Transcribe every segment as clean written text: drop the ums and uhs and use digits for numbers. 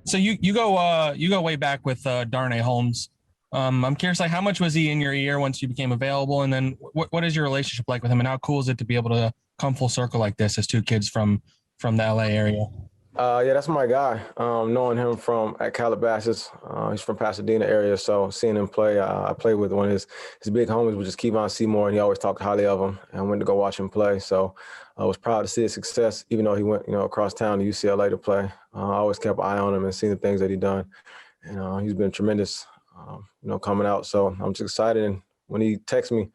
So you go way back with Darnay Holmes. I'm curious, like, how much was he in your ear once you became available, and then what is your relationship like with him, and how cool is it to be able to come full circle like this as two kids from the LA area? Yeah, that's my guy. Knowing him from at Calabasas, he's from Pasadena area, so seeing him play, I played with one of his big homies, which is Kevon Seymour, and he always talked highly of him. And I went to go watch him play, so I was proud to see his success, even though he went, across town to UCLA to play. I always kept an eye on him and seen the things that he done, and he's been tremendous, coming out. So I'm just excited. And when he texted me,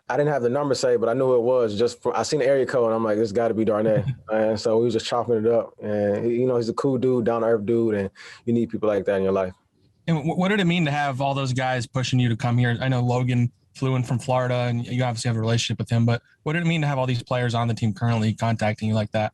I didn't have the number saved, but I knew who it was I seen the area code, and I'm like, this got to be Darnay. And so we was just chopping it up. And, he's a cool dude, down-to-earth dude, and you need people like that in your life. And what did it mean to have all those guys pushing you to come here? I know Logan flew in from Florida, and you obviously have a relationship with him, but what did it mean to have all these players on the team currently contacting you like that?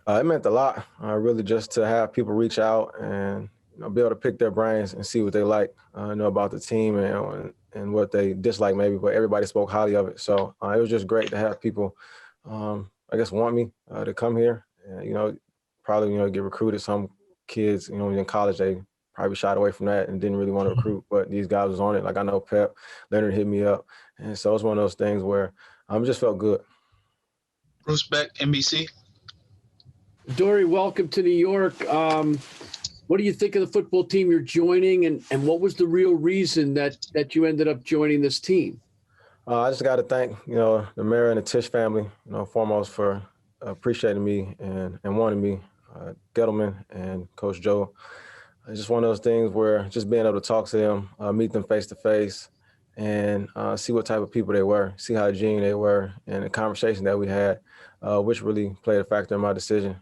It meant a lot, really, just to have people reach out and be able to pick their brains and see what they like, about the team and what they dislike maybe, but everybody spoke highly of it. So it was just great to have people, I guess, want me to come here. And, probably, get recruited. Some kids, in college, they probably shied away from that and didn't really want to recruit, but these guys was on it. Like, I know Pep, Leonard hit me up. And so it's one of those things where it just felt good. Bruce Beck, NBC. Adoree, welcome to New York. What do you think of the football team you're joining, and what was the real reason that you ended up joining this team? I just got to thank, the mayor and the Tisch family, foremost for appreciating me and wanting me, Gettleman and Coach Joe. It's just one of those things where just being able to talk to them, meet them face to face, and see what type of people they were, see how genuine they were, and the conversation that we had, which really played a factor in my decision.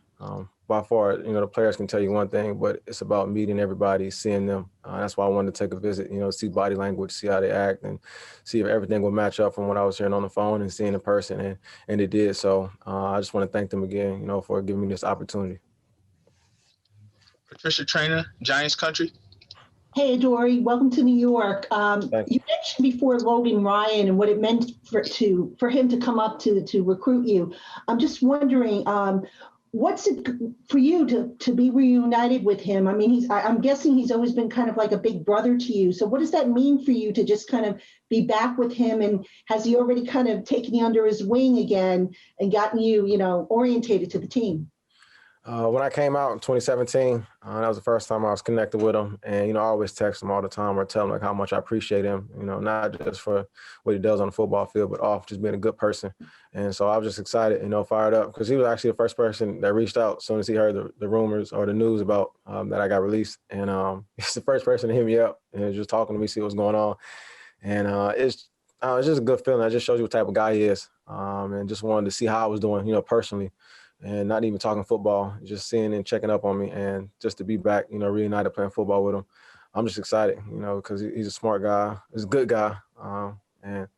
By far, the players can tell you one thing, but it's about meeting everybody, seeing them. That's why I wanted to take a visit, see body language, see how they act, and see if everything will match up from what I was hearing on the phone and seeing in person, and it did. So I just want to thank them again, for giving me this opportunity. Patricia Traynor, Giants Country. Hey, Adoree, welcome to New York. You mentioned before Logan Ryan and what it meant for him to come up to recruit you. I'm just wondering, what's it for you to be reunited with him? I mean, I'm guessing he's always been kind of like a big brother to you. So what does that mean for you to just kind of be back with him? And has he already kind of taken you under his wing again and gotten you, orientated to the team? When I came out in 2017, that was the first time I was connected with him. And, I always text him all the time or tell him like how much I appreciate him, not just for what he does on the football field, but off, just being a good person. And so I was just excited, fired up, because he was actually the first person that reached out as soon as he heard the rumors or the news about that I got released. And he's the first person to hit me up and just talking to me, see what's going on. And it's just a good feeling. It just shows you what type of guy he is. And just wanted to see how I was doing, personally. And not even talking football, just seeing and checking up on me, and just to be back, reunited playing football with him. I'm just excited, because he's a smart guy. He's a good guy. And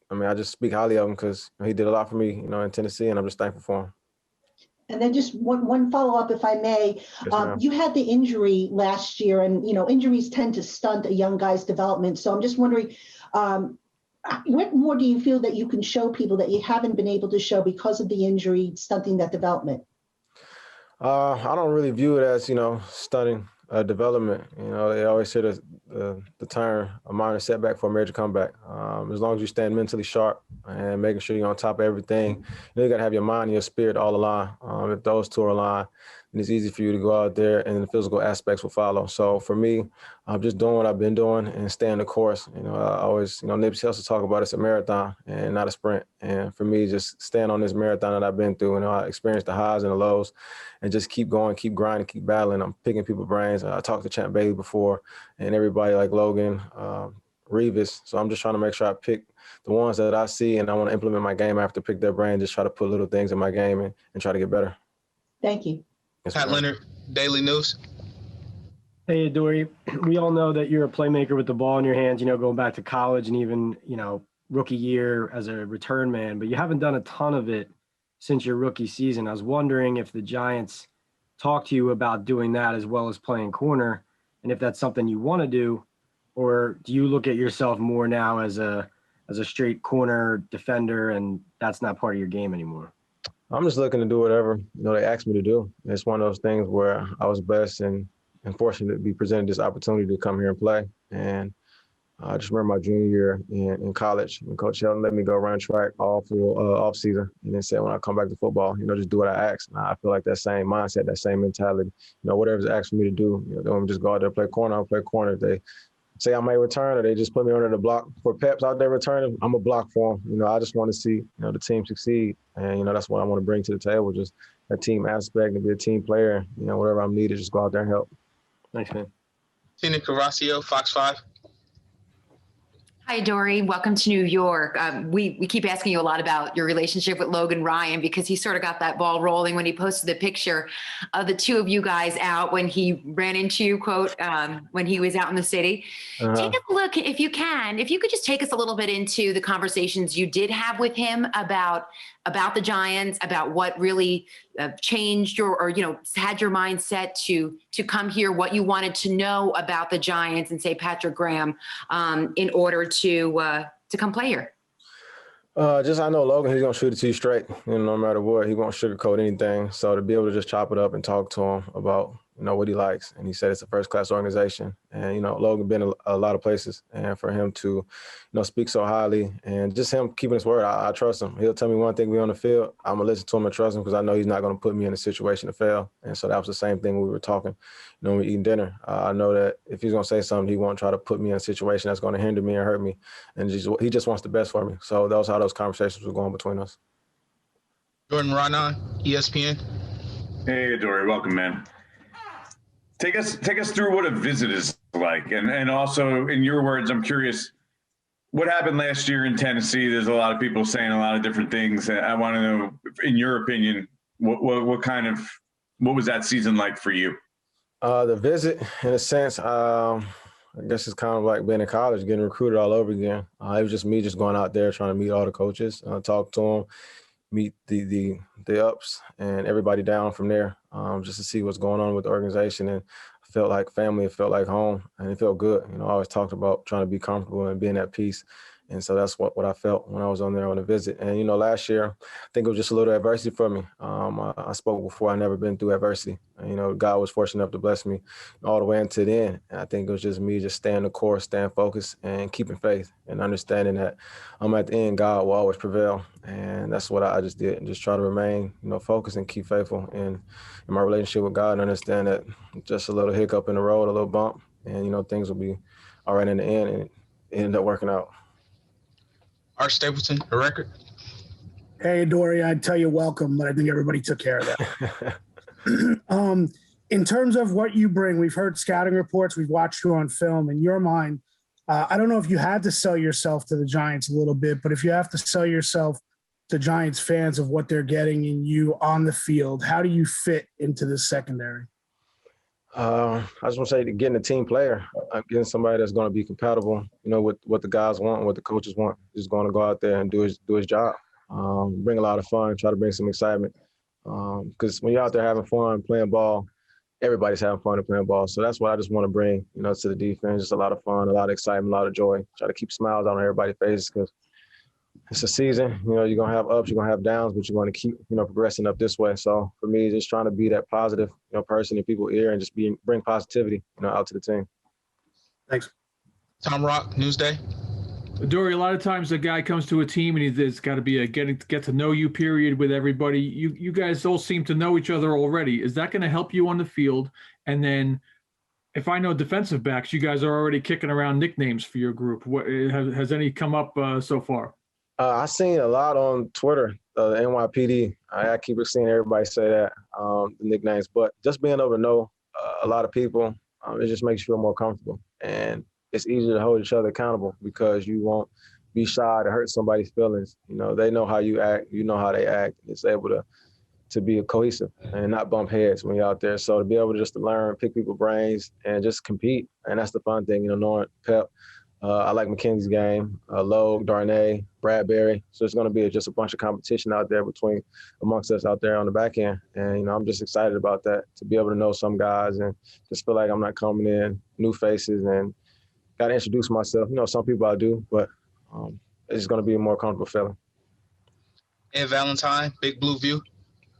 I mean, I just speak highly of him because he did a lot for me, in Tennessee, and I'm just thankful for him. And then just one follow-up, if I may. Yes, you had the injury last year, and, injuries tend to stunt a young guy's development. So I'm just wondering, what more do you feel that you can show people that you haven't been able to show because of the injury stunting that development? I don't really view it as, stunting development. They always say the term a minor setback for a major comeback. As long as you stand mentally sharp and making sure you're on top of everything, you got to have your mind and your spirit all aligned. If those two are aligned, then it's easy for you to go out there and the physical aspects will follow. So for me, I'm just doing what I've been doing and staying the course. I always, Nipsey Hussle talk about it's a marathon and not a sprint. And for me, just staying on this marathon that I've been through, I experienced the highs and the lows, and just keep going, keep grinding, keep battling. I'm picking people's brains. I talked to Champ Bailey before, and everybody like Logan, Revis. So I'm just trying to make sure I pick the ones that I see and I want to implement my game. I have to pick their brain, just try to put little things in my game and try to get better. Thank you. Pat Leonard, Daily News. Hey, Adoree, we all know that you're a playmaker with the ball in your hands, going back to college and even, rookie year as a return man, but you haven't done a ton of it since your rookie season. I was wondering if the Giants talked to you about doing that as well as playing corner, and if that's something you want to do, or do you look at yourself more now as a straight corner defender and that's not part of your game anymore? I'm just looking to do whatever, they asked me to do. It's one of those things where I was blessed and, and fortunate to be presented this opportunity to come here and play. And I just remember my junior year in college, and Coach Helton let me go run track all full off season, and then said when I come back to football, just do what I ask. And I feel like that same mindset, that same mentality, whatever's asked for me to do, don't just go out there and play corner. I'll play corner. If they say I may return, or they just put me under the block for Peps out there returning, I'm a block for them. I just want to see the team succeed, and that's what I want to bring to the table, just that team aspect and be a team player. Whatever I'm needed, just go out there and help. Thanks, man. Tina Carrasio, Fox 5. Hi, Adoree. Welcome to New York. We keep asking you a lot about your relationship with Logan Ryan because he sort of got that ball rolling when he posted the picture of the two of you guys out when he ran into you, quote, when he was out in the city. Take a look, if you could just take us a little bit into the conversations you did have with him about the Giants, about what really changed or had your mindset to come here, what you wanted to know about the Giants and say Patrick Graham in order to come play here. I know Logan, he's going to shoot it to you straight, no matter what. He won't sugarcoat anything. So to be able to just chop it up and talk to him about, what he likes. And he said it's a first-class organization. And, Logan been a lot of places. And for him to, speak so highly and just him keeping his word, I trust him. He'll tell me one thing we on the field. I'm going to listen to him and trust him because I know he's not going to put me in a situation to fail. And so that was the same thing when we were talking, when we were eating dinner. I know that if he's going to say something, he won't try to put me in a situation that's going to hinder me and hurt me. And he just wants the best for me. So that was how those conversations were going between us. Jordan Raanan, ESPN. Hey, Adoree, welcome, man. Take us through what a visit is like. And also, in your words, I'm curious, what happened last year in Tennessee? There's a lot of people saying a lot of different things. I want to know, in your opinion, what was that season like for you? The visit, in a sense, I guess it's kind of like being in college, getting recruited all over again. It was just me just going out there trying to meet all the coaches, talk to them, meet the ups and everybody down from there, just to see what's going on with the organization. And I felt like family, it felt like home, and it felt good. I always talked about trying to be comfortable and being at peace. And so that's what I felt when I was on there on a visit. And, last year, I think it was just a little adversity for me. I spoke before, I never been through adversity. And, God was fortunate enough to bless me all the way into the end. And I think it was just me just staying the course, staying focused, and keeping faith and understanding that at the end, God will always prevail. And that's what I just did, and just try to remain, focused and keep faithful in my relationship with God and understand that just a little hiccup in the road, a little bump, and, things will be all right in the end, and it ended up working out. Art Stapleton, a record. Hey, Adoree, I'd tell you welcome, but I think everybody took care of that. In terms of what you bring, we've heard scouting reports, we've watched you on film. In your mind, I don't know if you had to sell yourself to the Giants a little bit, but if you have to sell yourself to Giants fans of what they're getting in you on the field, how do you fit into this secondary? I just want to say getting a team player, getting somebody that's going to be compatible, with what the guys want and what the coaches want. Just going to go out there and do his job, bring a lot of fun, try to bring some excitement. Because when you're out there having fun, playing ball, everybody's having fun and playing ball. So that's what I just want to bring, to the defense. Just a lot of fun, a lot of excitement, a lot of joy. Try to keep smiles on everybody's faces because it's a season. You're going to have ups, you're going to have downs, but you're going to keep, progressing up this way. So for me, just trying to be that positive, person in people's ear and just bring positivity, out to the team. Thanks. Tom Rock, Newsday. Adoree, a lot of times a guy comes to a team and there's got to be a get to know you period with everybody. You guys all seem to know each other already. Is that going to help you on the field? And then if I know defensive backs, you guys are already kicking around nicknames for your group. What has any come up so far? I've seen a lot on Twitter, the NYPD. I keep seeing everybody say that, the nicknames. But just being able to know a lot of people, it just makes you feel more comfortable. And it's easier to hold each other accountable because you won't be shy to hurt somebody's feelings. They know how you act. You know how they act. It's able to be cohesive and not bump heads when you're out there. So to be able to just to learn, pick people's brains, and just compete. And that's the fun thing, knowing Pep. I like McKenzie's game, Logue, Darnay, Bradbury. So it's going to be just a bunch of competition out there amongst us out there on the back end. And, I'm just excited about that, to be able to know some guys and just feel like I'm not coming in, new faces, and got to introduce myself. Some people I do, but it's going to be a more comfortable feeling. Ed Valentine, Big Blue View.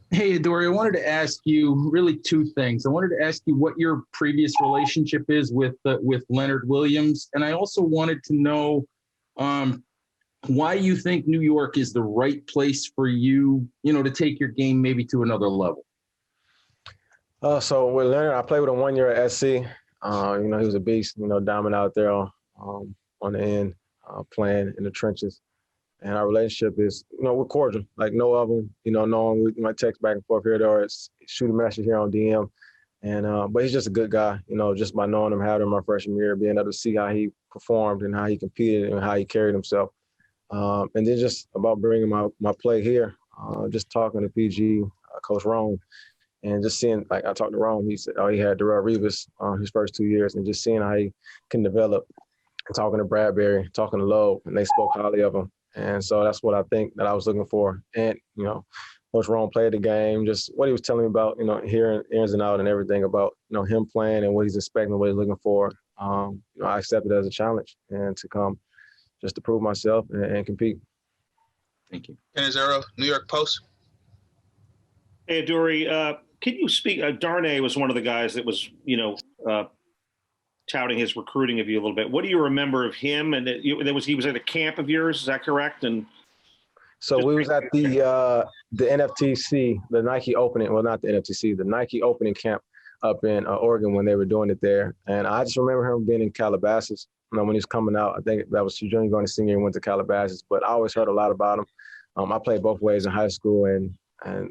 Hey, Adoree, I wanted to ask you really two things. I wanted to ask you what your previous relationship is with Leonard Williams, and I also wanted to know why you think New York is the right place for you, to take your game maybe to another level. So with Leonard, I played with him 1 year at SC. He was a beast, diamond out there on the end, playing in the trenches. And our relationship is, we're cordial, like no of them, knowing we might text back and forth here or there, it's shoot a message here on DM. And, but he's just a good guy, just by knowing him, having him my freshman year, being able to see how he performed and how he competed and how he carried himself. And then just about bringing my play here, just talking to PG, Coach Rome, and just seeing, like I talked to Rome, he said, he had Darrell Revis his first 2 years, and just seeing how he can develop. And talking to Bradbury, talking to Lowe, and they spoke highly of him. And so that's what I think that I was looking for. And, Coach Rome played the game, just what he was telling me about, hearing ins and out and everything about, him playing and what he's expecting, what he's looking for. I accepted it as a challenge and to come just to prove myself and compete. Thank you. Canizero, New York Post. Hey, Adoree, can you speak? Darnay was one of the guys that was, touting his recruiting of you a little bit. What do you remember of him? And he was at a camp of yours, is that correct? And so we was at the NFTC, the Nike opening, well, not the NFTC, the Nike opening camp up in Oregon when they were doing it there. And I just remember him being in Calabasas, when he was coming out. I think that was junior going to senior and went to Calabasas, but I always heard a lot about him. I played both ways in high school, and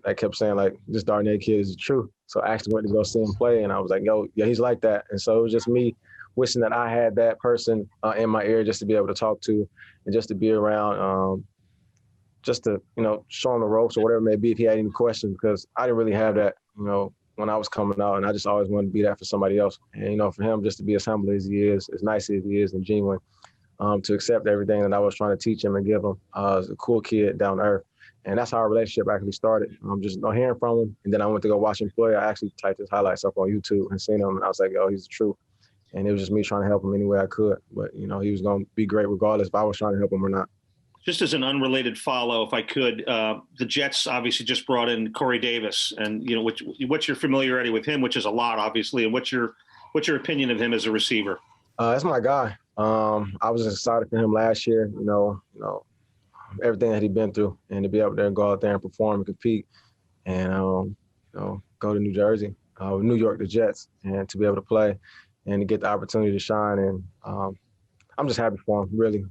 I kept saying, like, this Darnay kid is true. So I actually went to go see him play, and I was like, yo, yeah, he's like that. And so it was just me wishing that I had that person in my ear just to be able to talk to and just to be around, just to, show him the ropes or whatever it may be if he had any questions, because I didn't really have that, when I was coming out, and I just always wanted to be that for somebody else. And, for him just to be as humble as he is, as nice as he is, and genuine, to accept everything that I was trying to teach him and give him, as a cool kid, down to earth. And that's how our relationship actually started. Just hearing from him. And then I went to go watch him play. I actually typed his highlights up on YouTube and seen him. And I was like, oh, he's the truth. And it was just me trying to help him any way I could. But, he was going to be great regardless if I was trying to help him or not. just as an unrelated follow, if I could, the Jets obviously just brought in Corey Davis. And, what's your familiarity with him, which is a lot, obviously. And what's your opinion of him as a receiver? That's my guy. I was excited for him last year, everything that he'd been through, and to be able to go out there and perform and compete and, go to New Jersey, New York, the Jets, and to be able to play and to get the opportunity to shine. And I'm just happy for him, really.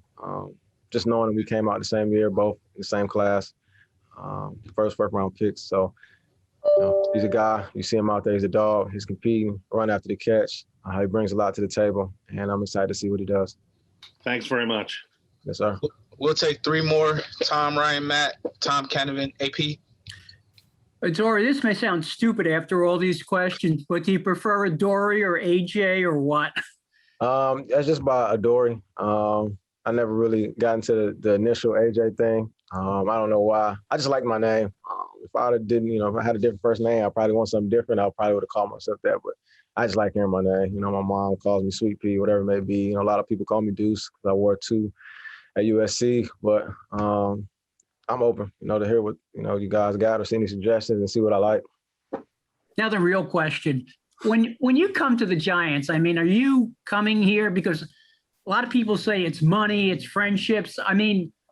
Just knowing that we came out the same year, both in the same class, first round picks. So, he's a guy, you see him out there, he's a dog, he's competing, run after the catch. He brings a lot to the table, and I'm excited to see what he does. Thanks very much. Yes, sir. We'll take three more. Tom, Ryan, Matt, Tom Canavan, AP. Adoree, this may sound stupid after all these questions, but do you prefer Adoree or AJ or what? That's just by Adoree. I never really got into the initial AJ thing. I don't know why. I just like my name. If I if I had a different first name, I probably want something different. I probably would have called myself that, but I just like hearing my name. My mom calls me Sweet Pea, whatever it may be. A lot of people call me Deuce because I wore 2 at USC, but I'm open, to hear what, you guys got or see any suggestions and see what I like. Now the real question, when you come to the Giants, are you coming here because a lot of people say it's money, it's friendships.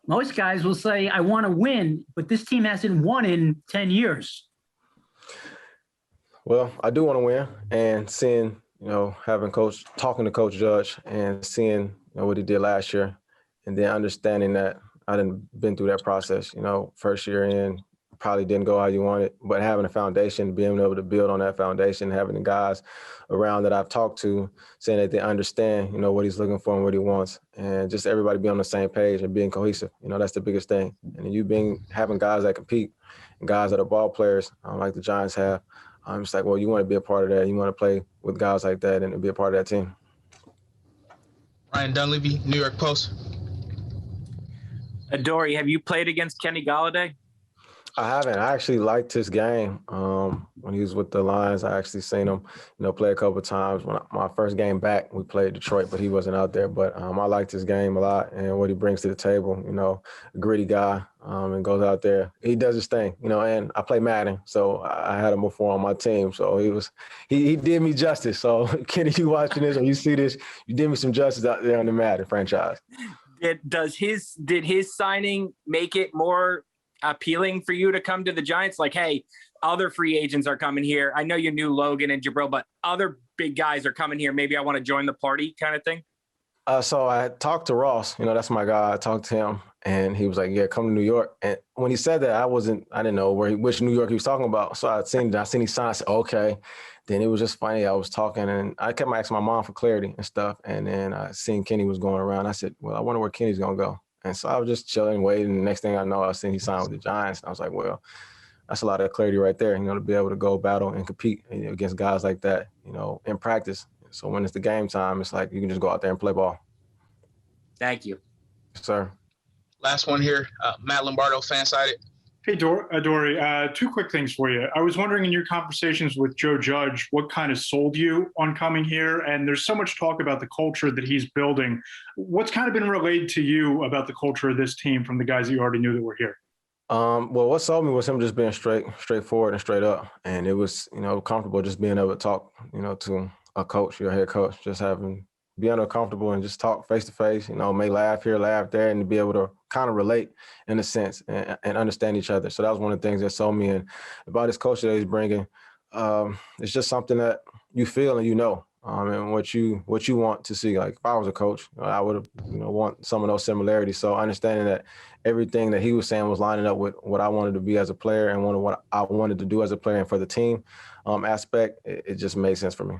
Most guys will say, I want to win, but this team hasn't won in 10 years. Well, I do want to win, and seeing, talking to Coach Judge and seeing what he did last year, and then understanding that I didn't been through that process, first year in, probably didn't go how you wanted, but having a foundation, being able to build on that foundation, having the guys around that I've talked to saying that they understand, what he's looking for and what he wants, and just everybody be on the same page and being cohesive. That's the biggest thing. And having guys that compete and guys that are ball players like the Giants have, I'm just like, well, you want to be a part of that. You want to play with guys like that and be a part of that team. Ryan Dunleavy, New York Post. Adoree, have you played against Kenny Golladay? I haven't. I actually liked his game. When he was with the Lions, I actually seen him, play a couple of times. When my first game back, we played Detroit, but he wasn't out there. But I liked his game a lot and what he brings to the table. A gritty guy, and goes out there. He does his thing, and I play Madden, so I had him before on my team. So he did me justice. So Kenny, you watching this or you see this, you did me some justice out there on the Madden franchise. Did his signing make it more appealing for you to come to the Giants? Like, hey, other free agents are coming here. I know you knew Logan and Jabril, but other big guys are coming here. Maybe I want to join the party kind of thing. So I talked to Ross, that's my guy. I talked to him and he was like, yeah, come to New York. And when he said that, I didn't know which New York he was talking about. So I seen he signed, I said, okay. Then it was just funny. I was talking and I kept asking my mom for clarity and stuff. And then I seen Kenny was going around. I said, well, I wonder where Kenny's going to go. And so I was just chilling, waiting. And the next thing I know, I seen he signed with the Giants. And I was like, well, that's a lot of clarity right there, to be able to go battle and compete against guys like that, in practice. So when it's the game time, it's like you can just go out there and play ball. Thank you. Yes, sir. Last one here, Matt Lombardo, Fansided. Hey, Adoree, two quick things for you. I was wondering in your conversations with Joe Judge, what kind of sold you on coming here? And there's so much talk about the culture that he's building. What's kind of been relayed to you about the culture of this team from the guys that you already knew that were here? Well, what sold me was him just being straightforward and straight up. And it was, comfortable just being able to talk, to a coach, your head coach, just being comfortable and just talk face to face, may laugh here, laugh there, and to be able to kind of relate in a sense and understand each other. So that was one of the things that sold me. And about his culture that he's bringing, it's just something that you feel and and what you want to see. Like if I was a coach, I would have, want some of those similarities. So understanding that everything that he was saying was lining up with what I wanted to be as a player and what I wanted to do as a player and for the team aspect, it just made sense for me.